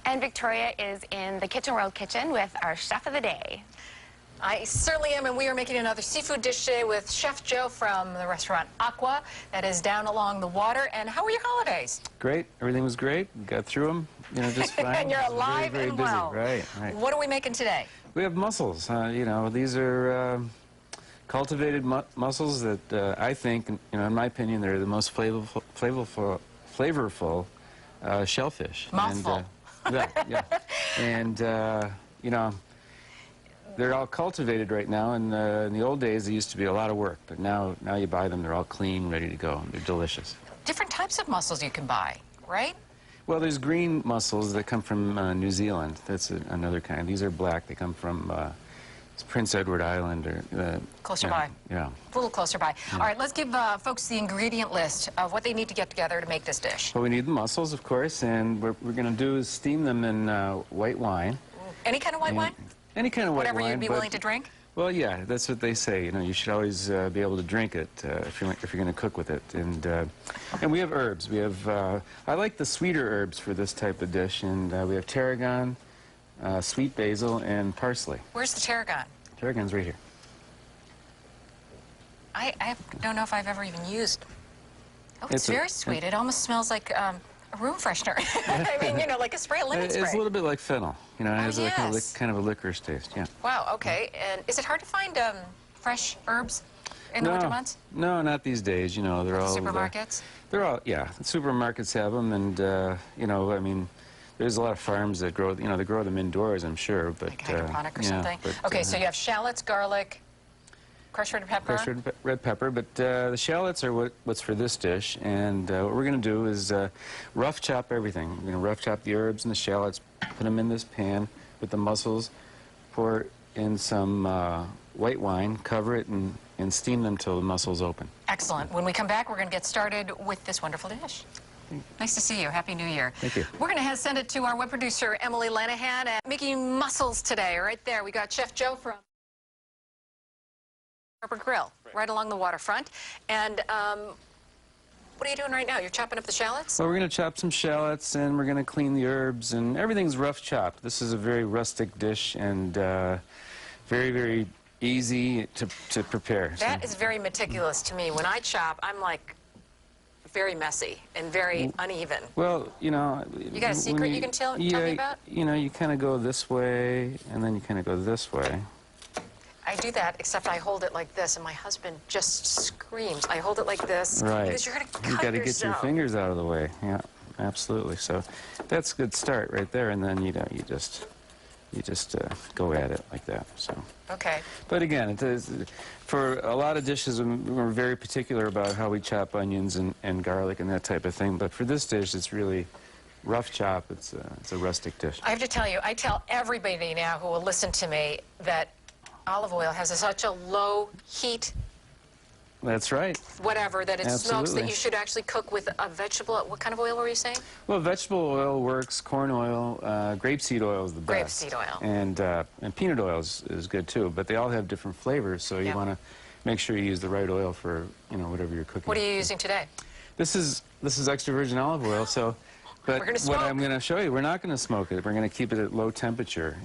And Victoria is in the Kitchen World kitchen with our chef of the day. I certainly am, and we are making another seafood dish today with Chef Joe from the restaurant Acqua that is down along the water. And how were your holidays? Great. Everything was great. We got through them, just fine. And you're alive very, very and busy. well. Right. What are we making today? We have mussels. These are cultivated mussels that I think, in my opinion, they're the most flavorful shellfish. Mouthful. Yeah. And, they're all cultivated right now, and in the old days, it used to be a lot of work, but now you buy them, they're all clean, ready to go. They're delicious. Different types of mussels you can buy, right? Well, there's green mussels that come from New Zealand. That's another kind. These are black. They come from Prince Edward Island. Or closer by. Yeah. A little closer by. Yeah. All right, let's give folks the ingredient list of what they need to get together to make this dish. Well, we need the mussels, of course, and what we're going to do is steam them in white wine. Any kind of white wine? Any kind of white wine. Whatever you'd be willing to drink? Well, yeah, that's what they say. You should always be able to drink it if you're going to cook with it. And we have herbs. We have I like the sweeter herbs for this type of dish, and we have tarragon, sweet basil, and parsley. Where's the tarragon? Tarragon's right here. I don't know if I've ever even used. Oh, it's very sweet. It almost smells like a room freshener. I mean, like a spray of lemon spray. It's a little bit like fennel. It has yes. kind of a licorice taste, yeah. Wow, okay. And is it hard to find fresh herbs in the winter months? No, not these days. They're all... Supermarkets? They're all, yeah. Supermarkets have them, and, I mean, there's a lot of farms that grow, they grow them indoors, I'm sure, but... Like hydroponic or something? But, okay, so you have shallots, garlic, crushed red pepper? Crushed red pepper, but the shallots are what's for this dish, and what we're going to do is rough chop everything. We're going to rough chop the herbs and the shallots, put them in this pan with the mussels, pour in some white wine, cover it, and steam them till the mussels open. Excellent. When we come back, we're going to get started with this wonderful dish. Nice to see you. Happy New Year. Thank you. We're going to send it to our web producer, Emily Lanahan, at making mussels today. Right there, we got Chef Joe from Grill, right along the waterfront. And what are you doing right now? You're chopping up the shallots? Well, we're going to chop some shallots, and we're going to clean the herbs, and everything's rough chopped. This is a very rustic dish, and very, very easy to prepare. That is very meticulous to me. When I chop, I'm like very messy and very uneven. Well, you got a secret you can tell me about? You kind of go this way, and then you kind of go this way. I do that, except I hold it like this, and my husband just screams. I hold it like this, right? Because you're going to cut yourself. You got to get your fingers out of the way. Yeah, absolutely. So that's a good start right there, and then you just go at it like that. So. Okay. But again, for a lot of dishes, we're very particular about how we chop onions and garlic and that type of thing. But for this dish, it's really rough chop. It's a rustic dish. I have to tell you, I tell everybody now who will listen to me that olive oil has such a low heat. That's right. Whatever, that it Absolutely. smokes, that you should actually cook with a vegetable. What kind of oil were you saying? Well, vegetable oil works, corn oil, grapeseed oil is the best. Grapeseed oil. And peanut oil is good too, but they all have different flavors, so you want to make sure you use the right oil for, whatever you're cooking. What are you using today? This is extra virgin olive oil, so... But what I'm going to show you, we're not going to smoke it. We're going to keep it at low temperature,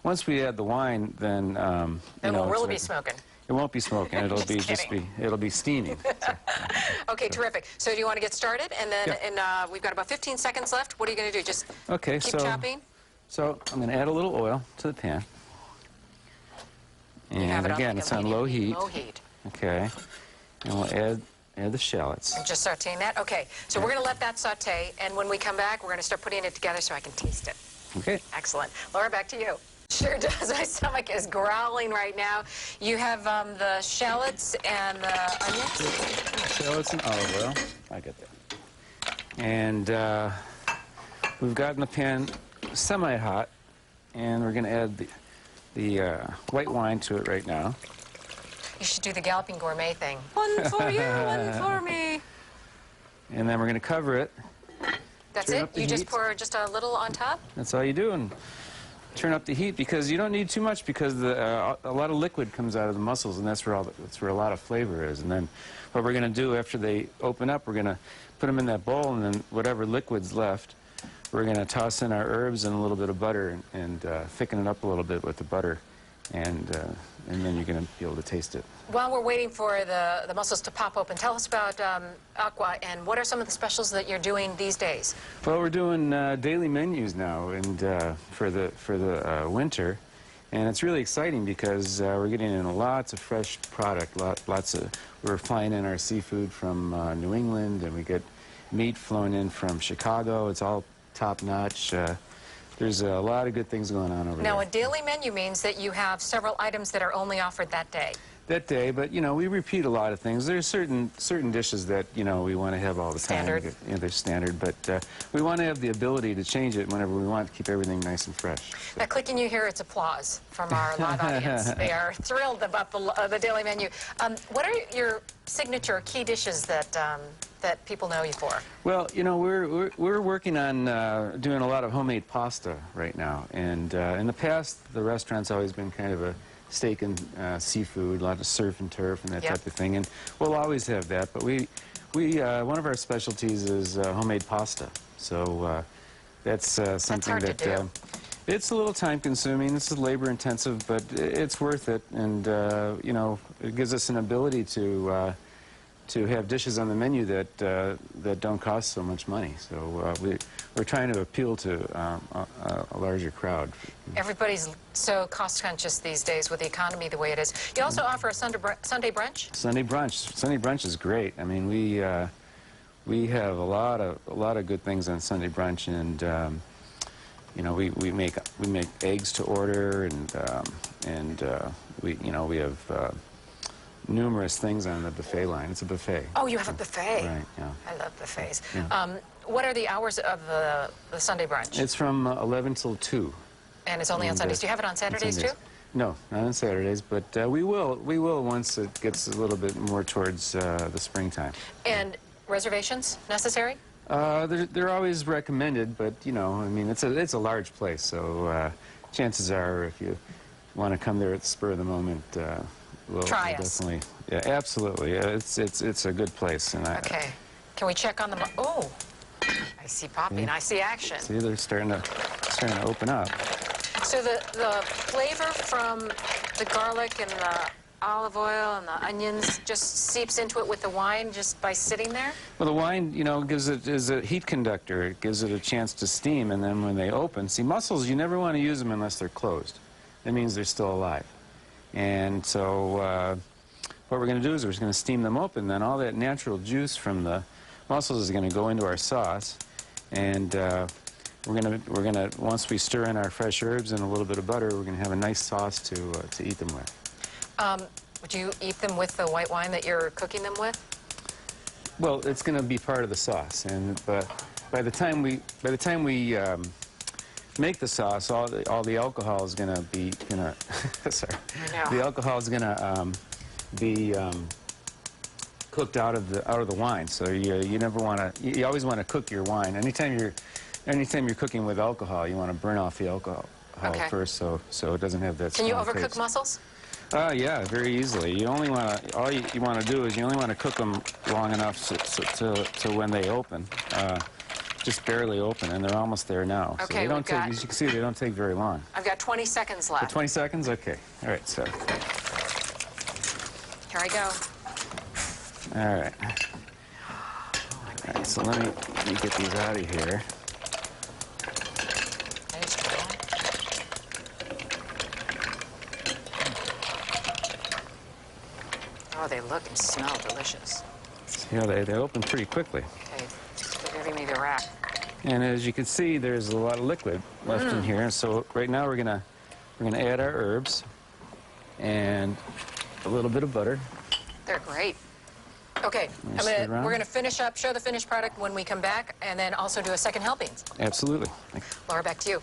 Once we add the wine, then... Then we'll really be smoking. It won't be smoking. It'll be steaming. So. Okay, terrific. So do you want to get started? And then we've got about 15 seconds left. What are you going to do? Just keep chopping? So I'm going to add a little oil to the pan. And again, it's on low heat. Low heat. Okay. And we'll add the shallots. And just sauteing that? Okay. So we're going to let that saute, and when we come back, we're going to start putting it together so I can taste it. Okay. Excellent. Laura, back to you. Sure does. My stomach is growling right now. You have the shallots and the onions? Shallots and olive oil. I get that. And we've gotten the pan semi-hot, and we're going to add the white wine to it right now. You should do the Galloping Gourmet thing. One for you, one for me. And then we're going to cover it. That's it? You just pour just a little on top? That's all you do. And turn up the heat, because you don't need too much, because a lot of liquid comes out of the mussels, and that's where a lot of flavor is. And then what we're going to do after they open up, we're going to put them in that bowl, and then whatever liquid's left, we're going to toss in our herbs and a little bit of butter and thicken it up a little bit with the butter, and then you're going to be able to taste it. While we're waiting for the mussels to pop open, tell us about Aqua and what are some of the specials that you're doing these days? Well, we're doing daily menus now, and for the winter, and it's really exciting because we're getting in lots of fresh product. We're flying in our seafood from New England, and we get meat flown in from Chicago. It's all top notch. There's a lot of good things going on over there. Now, a daily menu means that you have several items that are only offered that day. That day, but you know, we repeat a lot of things. There's certain dishes that we want to have all the time. Standard. Yeah, they're standard, but we want to have the ability to change it whenever we want to keep everything nice and fresh. Now, clicking you here, it's applause from our live audience. They are thrilled about the daily menu. What are your signature key dishes that that people know you for? Well, we're working on doing a lot of homemade pasta right now, and in the past, the restaurant's always been kind of a steak and seafood, a lot of surf and turf and that type of thing, and we'll always have that. But one of our specialties is homemade pasta. So that's something hard to do. It's a little time consuming. This is labor intensive, but it's worth it, and it gives us an ability to have dishes on the menu that don't cost so much money. So we're trying to appeal to a larger crowd. Everybody's so cost conscious these days with the economy the way it is. You also offer a Sunday brunch? Sunday brunch. Sunday brunch is great. I mean, we have a lot of good things on Sunday brunch, and we make eggs to order, and we have numerous things on the buffet line. It's a buffet. Oh, you have a buffet. Right, yeah. I love buffets. Yeah. What are the hours of the Sunday brunch? It's from 11 till 2. And it's only on Sundays. Do you have it on Saturdays too? No, not on Saturdays, but we will once it gets a little bit more towards the springtime. And reservations necessary? They're always recommended, but I mean, it's a large place, so chances are, if you want to come there at the spur of the moment, we'll definitely. Yeah, absolutely. It's a good place, and okay. Can we check on the? Oh, I see popping. I see action. See, they're starting to open up. So the flavor from the garlic and the olive oil and the onions just seeps into it with the wine just by sitting there? Well, the wine, is a heat conductor. It gives it a chance to steam, and then when they open, see, mussels, you never want to use them unless they're closed. That means they're still alive. And so what we're going to do is we're just going to steam them open. Then all that natural juice from the mussels is going to go into our sauce, and we're going to once we stir in our fresh herbs and a little bit of butter, we're going to have a nice sauce to eat them with. Would you eat them with the white wine that you're cooking them with? Well, it's going to be part of the sauce, but by the time we make the sauce, all the alcohol is going to be sorry. The alcohol is going to be cooked out of the wine. So you never want to. You always want to cook your wine. Anytime you're cooking with alcohol, you want to burn off the alcohol first, so it doesn't have that. Can you overcook taste. Mussels? Yeah, very easily. You only want to. All you want to do is you only want to cook them long enough to when they open. Just barely open, and they're almost there now. Okay, so they don't take, as you can see, they don't take very long. I've got 20 seconds left. 20 seconds? Okay. All right, so. Here I go. All right. All right, so let me get these out of here. Oh, they look and smell delicious. Yeah, they open pretty quickly. Okay, they're giving me the wrap. And as you can see, there's a lot of liquid left in here. And so right now we're gonna add our herbs and a little bit of butter. They're great. Okay, we're gonna finish up, show the finished product when we come back, and then also do a second helping. Absolutely. Laura, back to you.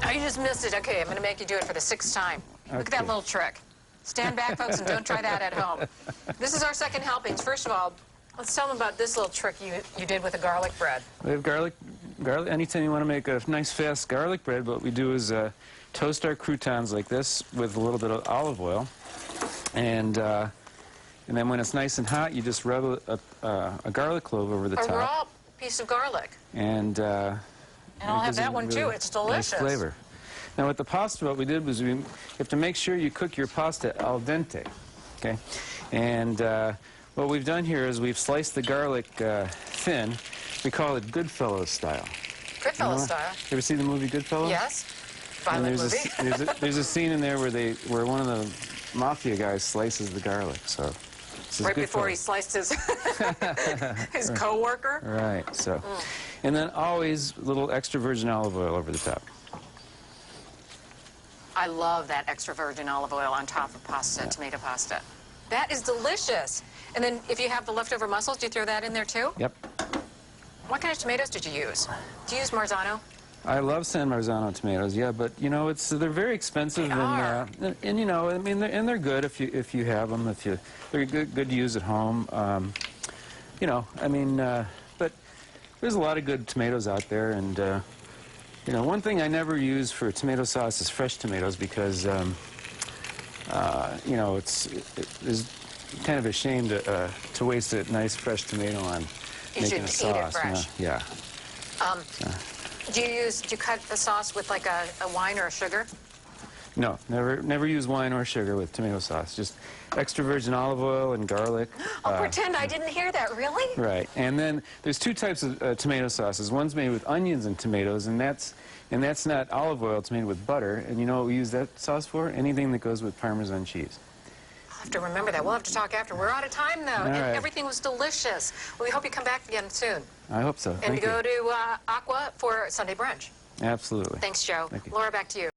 Oh, you just missed it. Okay, I'm gonna make you do it for the 6th time. Look at that little trick. Stand back, folks, and don't try that at home. This is our second helpings. First of all, let's tell them about this little trick you did with the garlic bread. We have garlic. Anytime you want to make a nice, fast garlic bread, what we do is toast our croutons like this with a little bit of olive oil, and And then when it's nice and hot, you just rub a garlic clove over the top. A raw piece of garlic. And I'll have that one too. It's delicious. Nice flavor. Now with the pasta, what we did was you have to make sure you cook your pasta al dente. Okay? And what we've done here is we've sliced the garlic thin. We call it Goodfellas style. Goodfellas style? You ever see the movie Goodfellas? Yes. And Violent movie. there's a scene in there where one of the mafia guys slices the garlic. So this is right before he sliced his his coworker. Right. So, and then always a little extra virgin olive oil over the top. I love that extra virgin olive oil on top of pasta, tomato pasta. That is delicious. And then if you have the leftover mussels, do you throw that in there too? Yep. What kind of tomatoes did you use? Do you use Marzano? I love San Marzano tomatoes, yeah, but you know they're very expensive, and you know, I mean, they're good if you have them, they're good to use at home, you know, I mean, but there's a lot of good tomatoes out there, and you know, one thing I never use for tomato sauce is fresh tomatoes because you know it's kind of a shame to waste a nice fresh tomato on making a sauce. Eat it fresh. Yeah. Do you cut the sauce with like a wine or a sugar? No, never use wine or sugar with tomato sauce. Just extra virgin olive oil and garlic. I'll pretend I didn't hear that. Really? Right. And then there's two types of tomato sauces. One's made with onions and tomatoes, and that's not olive oil. It's made with butter. And you know what we use that sauce for? Anything that goes with Parmesan cheese. I'll have to remember that. We'll have to talk after. We're out of time, though. All And right. everything was delicious. We hope you come back again soon. I hope so. And Thank go you. to Aqua for Sunday brunch. Absolutely. Thanks, Joe. Thank you. Laura, back to you.